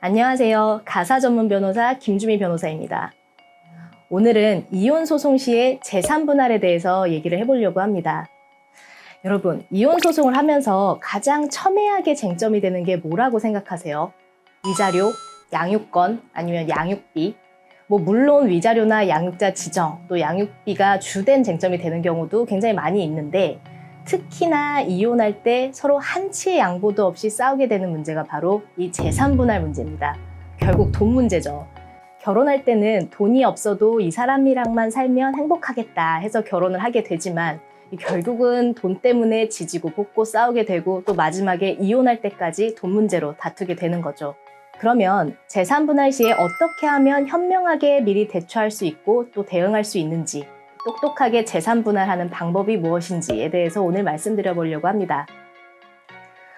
안녕하세요. 가사 전문 변호사 김주미 변호사입니다. 오늘은 이혼 소송 시의 재산 분할에 대해서 얘기를 해보려고 합니다. 여러분, 이혼 소송을 하면서 가장 첨예하게 쟁점이 되는 게 뭐라고 생각하세요? 위자료, 양육권, 아니면 양육비. 물론 위자료나 양육자 지정, 또 양육비가 주된 쟁점이 되는 경우도 굉장히 많이 있는데, 특히나 이혼할 때 서로 한치의 양보도 없이 싸우게 되는 문제가 바로 이 재산 분할 문제입니다. 결국 돈 문제죠. 결혼할 때는 돈이 없어도 이 사람이랑만 살면 행복하겠다 해서 결혼을 하게 되지만 결국은 돈 때문에 지지고 볶고 싸우게 되고 또 마지막에 이혼할 때까지 돈 문제로 다투게 되는 거죠. 그러면 재산 분할 시에 어떻게 하면 현명하게 미리 대처할 수 있고 또 대응할 수 있는지, 똑똑하게 재산 분할하는 방법이 무엇인지에 대해서 오늘 말씀드려 보려고 합니다.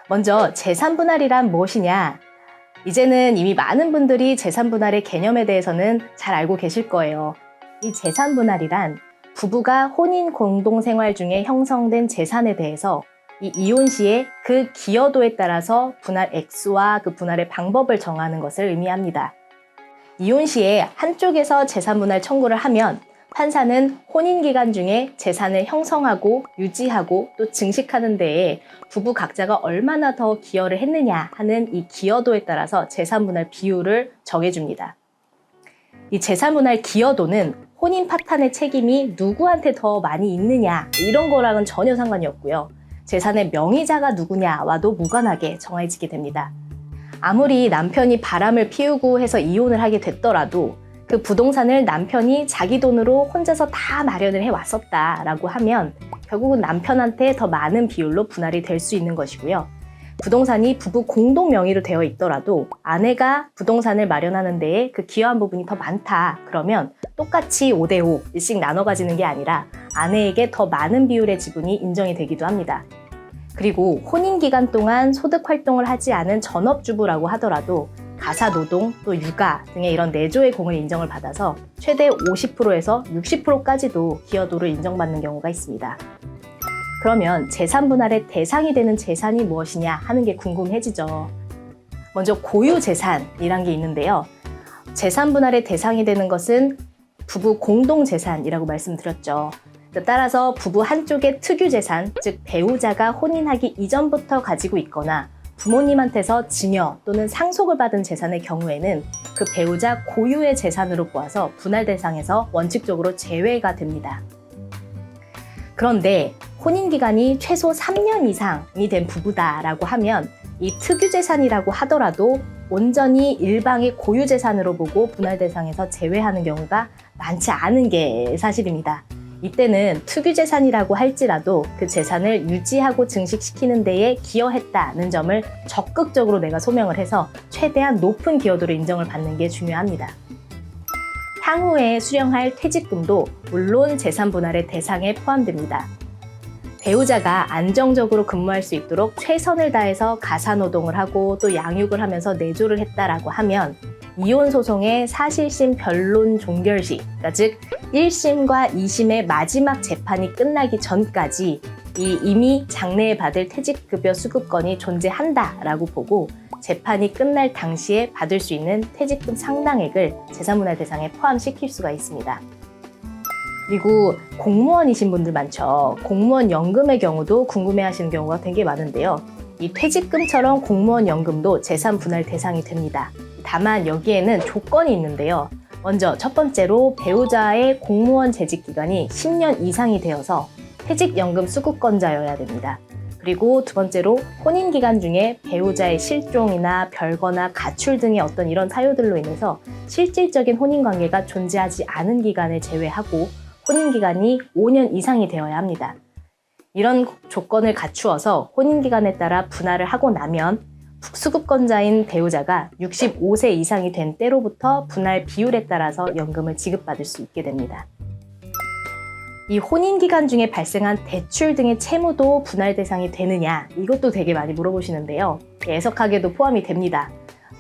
먼저 재산 분할이란 무엇이냐? 이제는 이미 많은 분들이 재산 분할의 개념에 대해서는 잘 알고 계실 거예요. 이 재산 분할이란 부부가 혼인 공동생활 중에 형성된 재산에 대해서 이 이혼 시에 그 기여도에 따라서 분할 액수와 그 분할의 방법을 정하는 것을 의미합니다. 이혼 시에 한쪽에서 재산 분할 청구를 하면 판사는 혼인 기간 중에 재산을 형성하고 유지하고 또 증식하는 데에 부부 각자가 얼마나 더 기여를 했느냐 하는 이 기여도에 따라서 재산 분할 비율을 정해줍니다. 이 재산 분할 기여도는 혼인 파탄의 책임이 누구한테 더 많이 있느냐 이런 거랑은 전혀 상관이 없고요. 재산의 명의자가 누구냐와도 무관하게 정해지게 됩니다. 아무리 남편이 바람을 피우고 해서 이혼을 하게 됐더라도 그 부동산을 남편이 자기 돈으로 혼자서 다 마련을 해왔었다라고 하면 결국은 남편한테 더 많은 비율로 분할이 될 수 있는 것이고요. 부동산이 부부 공동 명의로 되어 있더라도 아내가 부동산을 마련하는 데에 그 기여한 부분이 더 많다 그러면 똑같이 5대5씩 나눠 가지는 게 아니라 아내에게 더 많은 비율의 지분이 인정이 되기도 합니다. 그리고 혼인 기간 동안 소득 활동을 하지 않은 전업주부라고 하더라도 가사노동 또 육아 등의 이런 내조의 공을 인정을 받아서 최대 50%에서 60%까지도 기여도를 인정받는 경우가 있습니다. 그러면 재산 분할의 대상이 되는 재산이 무엇이냐 하는 게 궁금해지죠. 먼저 고유재산이란 게 있는데요. 재산 분할의 대상이 되는 것은 부부 공동재산이라고 말씀드렸죠. 따라서 부부 한쪽의 특유재산, 즉 배우자가 혼인하기 이전부터 가지고 있거나 부모님한테서 증여 또는 상속을 받은 재산의 경우에는 그 배우자 고유의 재산으로 보아서 분할 대상에서 원칙적으로 제외가 됩니다. 그런데 혼인 기간이 최소 3년 이상이 된 부부다라고 하면 이 특유재산이라고 하더라도 온전히 일방의 고유재산으로 보고 분할 대상에서 제외하는 경우가 많지 않은 게 사실입니다. 이때는 특유재산이라고 할지라도 그 재산을 유지하고 증식시키는 데에 기여했다는 점을 적극적으로 내가 소명을 해서 최대한 높은 기여도를 인정을 받는 게 중요합니다. 향후에 수령할 퇴직금도 물론 재산 분할의 대상에 포함됩니다. 배우자가 안정적으로 근무할 수 있도록 최선을 다해서 가사노동을 하고 또 양육을 하면서 내조를 했다라고 하면 이혼 소송의 사실심 변론 종결 시, 그러니까 즉 1심과 2심의 마지막 재판이 끝나기 전까지 이미 장래에 받을 퇴직급여 수급권이 존재한다라고 보고 재판이 끝날 당시에 받을 수 있는 퇴직금 상당액을 재산분할 대상에 포함시킬 수가 있습니다. 그리고 공무원이신 분들 많죠. 공무원 연금의 경우도 궁금해하시는 경우가 되게 많은데요. 이 퇴직금처럼 공무원 연금도 재산 분할 대상이 됩니다. 다만 여기에는 조건이 있는데요. 먼저 첫 번째로 배우자의 공무원 재직 기간이 10년 이상이 되어서 퇴직연금 수급권자여야 됩니다. 그리고 두 번째로 혼인 기간 중에 배우자의 실종이나 별거나 가출 등의 어떤 이런 사유들로 인해서 실질적인 혼인 관계가 존재하지 않은 기간을 제외하고 혼인 기간이 5년 이상이 되어야 합니다. 이런 조건을 갖추어서 혼인 기간에 따라 분할을 하고 나면 수급권자인 배우자가 65세 이상이 된 때로부터 분할 비율에 따라서 연금을 지급받을 수 있게 됩니다. 이 혼인 기간 중에 발생한 대출 등의 채무도 분할 대상이 되느냐, 이것도 되게 많이 물어보시는데요. 애석하게도 포함이 됩니다.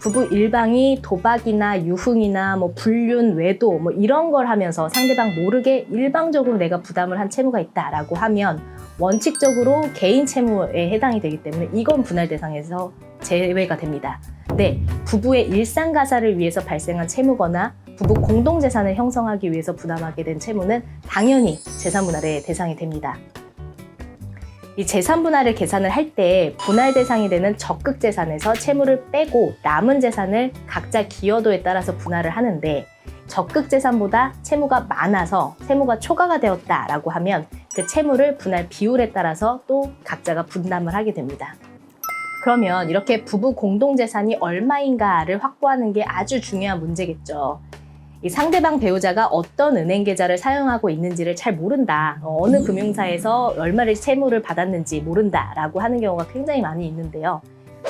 부부 일방이 도박이나 유흥이나 불륜, 외도 이런 걸 하면서 상대방 모르게 일방적으로 내가 부담을 한 채무가 있다라고 하면 원칙적으로 개인 채무에 해당이 되기 때문에 이건 분할 대상에서 제외가 됩니다. 네, 부부의 일상 가사를 위해서 발생한 채무거나 부부 공동재산을 형성하기 위해서 부담하게 된 채무는 당연히 재산분할의 대상이 됩니다. 이 재산분할을 계산을 할 때 분할 대상이 되는 적극재산에서 채무를 빼고 남은 재산을 각자 기여도에 따라서 분할을 하는데, 적극재산보다 채무가 많아서 채무가 초과가 되었다라고 하면 그 채무를 분할 비율에 따라서 또 각자가 분담을 하게 됩니다. 그러면 이렇게 부부 공동재산이 얼마인가를 확보하는 게 아주 중요한 문제겠죠. 이 상대방 배우자가 어떤 은행 계좌를 사용하고 있는지를 잘 모른다, 어느 금융사에서 얼마를 채무를 받았는지 모른다라고 하는 경우가 굉장히 많이 있는데요.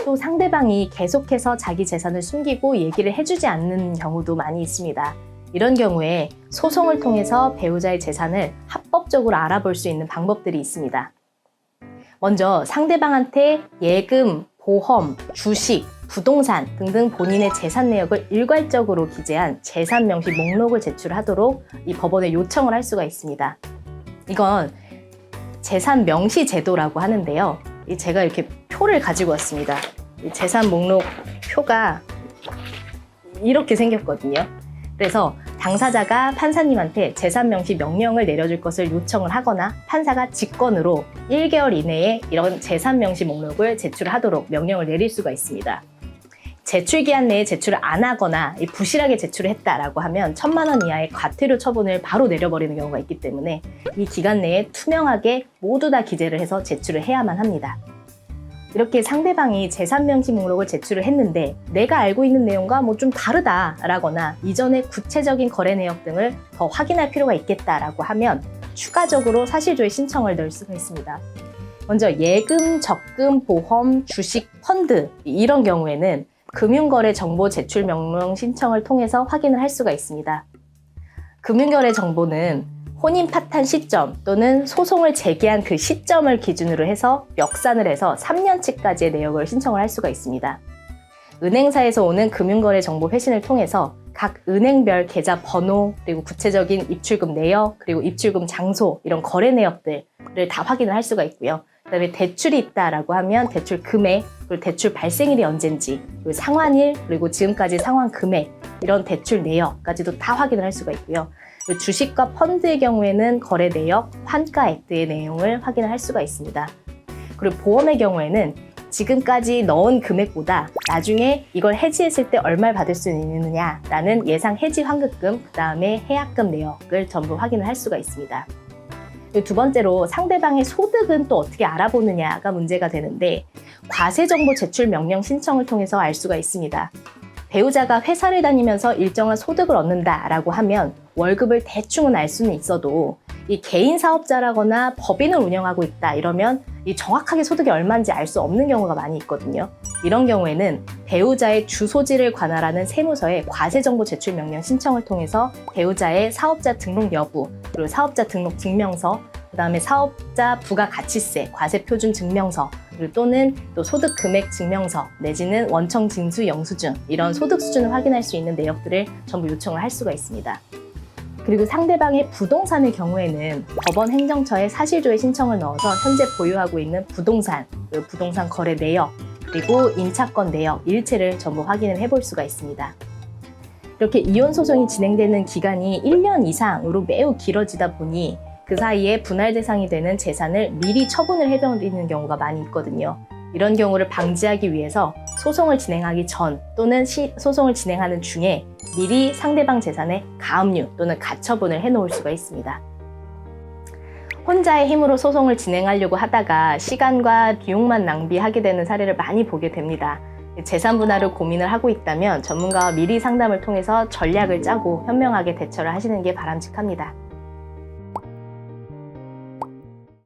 또 상대방이 계속해서 자기 재산을 숨기고 얘기를 해주지 않는 경우도 많이 있습니다. 이런 경우에 소송을 통해서 배우자의 재산을 합법적으로 알아볼 수 있는 방법들이 있습니다. 먼저 상대방한테 예금, 보험, 주식, 부동산 등등 본인의 재산 내역을 일괄적으로 기재한 재산 명시 목록을 제출하도록 이 법원에 요청을 할 수가 있습니다. 이건 재산 명시 제도라고 하는데요. 제가 이렇게 표를 가지고 왔습니다. 이 재산 목록 표가 이렇게 생겼거든요. 그래서 당사자가 판사님한테 재산 명시 명령을 내려줄 것을 요청을 하거나 판사가 직권으로 1개월 이내에 이런 재산 명시 목록을 제출하도록 명령을 내릴 수가 있습니다. 제출기한 내에 제출을 안 하거나 부실하게 제출을 했다라고 하면 1,000만 원 이하의 과태료 처분을 바로 내려버리는 경우가 있기 때문에 이 기간 내에 투명하게 모두 다 기재를 해서 제출을 해야만 합니다. 이렇게 상대방이 재산 명시 목록을 제출을 했는데 내가 알고 있는 내용과 좀 다르다라거나 이전의 구체적인 거래 내역 등을 더 확인할 필요가 있겠다라고 하면 추가적으로 사실조회 신청을 넣을 수가 있습니다. 먼저 예금, 적금, 보험, 주식, 펀드 이런 경우에는 금융거래 정보 제출 명령 신청을 통해서 확인을 할 수가 있습니다. 금융거래 정보는 혼인 파탄 시점 또는 소송을 제기한 그 시점을 기준으로 해서 역산을 해서 3년치까지의 내역을 신청을 할 수가 있습니다. 은행사에서 오는 금융거래 정보 회신을 통해서 각 은행별 계좌 번호, 그리고 구체적인 입출금 내역, 그리고 입출금 장소 이런 거래 내역들을 다 확인을 할 수가 있고요. 그다음에 대출이 있다라고 하면 대출 금액, 그리고 대출 발생일이 언젠지, 그리고 상환일, 그리고 지금까지 상환 금액 이런 대출 내역까지도 다 확인을 할 수가 있고요. 주식과 펀드의 경우에는 거래 내역, 환가액 등의 내용을 확인을 할 수가 있습니다. 그리고 보험의 경우에는 지금까지 넣은 금액보다 나중에 이걸 해지했을 때 얼마를 받을 수 있느냐라는 예상 해지 환급금, 그 다음에 해약금 내역을 전부 확인을 할 수가 있습니다. 두 번째로 상대방의 소득은 또 어떻게 알아보느냐가 문제가 되는데, 과세정보 제출 명령 신청을 통해서 알 수가 있습니다. 배우자가 회사를 다니면서 일정한 소득을 얻는다라고 하면 월급을 대충은 알 수는 있어도 이 개인 사업자라거나 법인을 운영하고 있다 이러면 이 정확하게 소득이 얼마인지 알 수 없는 경우가 많이 있거든요. 이런 경우에는 배우자의 주소지를 관할하는 세무서에 과세정보 제출 명령 신청을 통해서 배우자의 사업자 등록 여부, 그리고 사업자 등록 증명서, 그 다음에 사업자 부가가치세, 과세표준 증명서, 그리고 또는 또 소득 금액 증명서 내지는 원청 징수 영수증 이런 소득 수준을 확인할 수 있는 내역들을 전부 요청을 할 수가 있습니다. 그리고 상대방의 부동산의 경우에는 법원 행정처에 사실조회 신청을 넣어서 현재 보유하고 있는 부동산, 그리고 부동산 거래 내역, 그리고 임차권 내역 일체를 전부 확인을 해볼 수가 있습니다. 이렇게 이혼 소송이 진행되는 기간이 1년 이상으로 매우 길어지다 보니 그 사이에 분할 대상이 되는 재산을 미리 처분을 해버리는 경우가 많이 있거든요. 이런 경우를 방지하기 위해서 소송을 진행하기 전 또는 소송을 진행하는 중에 미리 상대방 재산에 가압류 또는 가처분을 해놓을 수가 있습니다. 혼자의 힘으로 소송을 진행하려고 하다가 시간과 비용만 낭비하게 되는 사례를 많이 보게 됩니다. 재산 분할을 고민을 하고 있다면 전문가와 미리 상담을 통해서 전략을 짜고 현명하게 대처를 하시는 게 바람직합니다.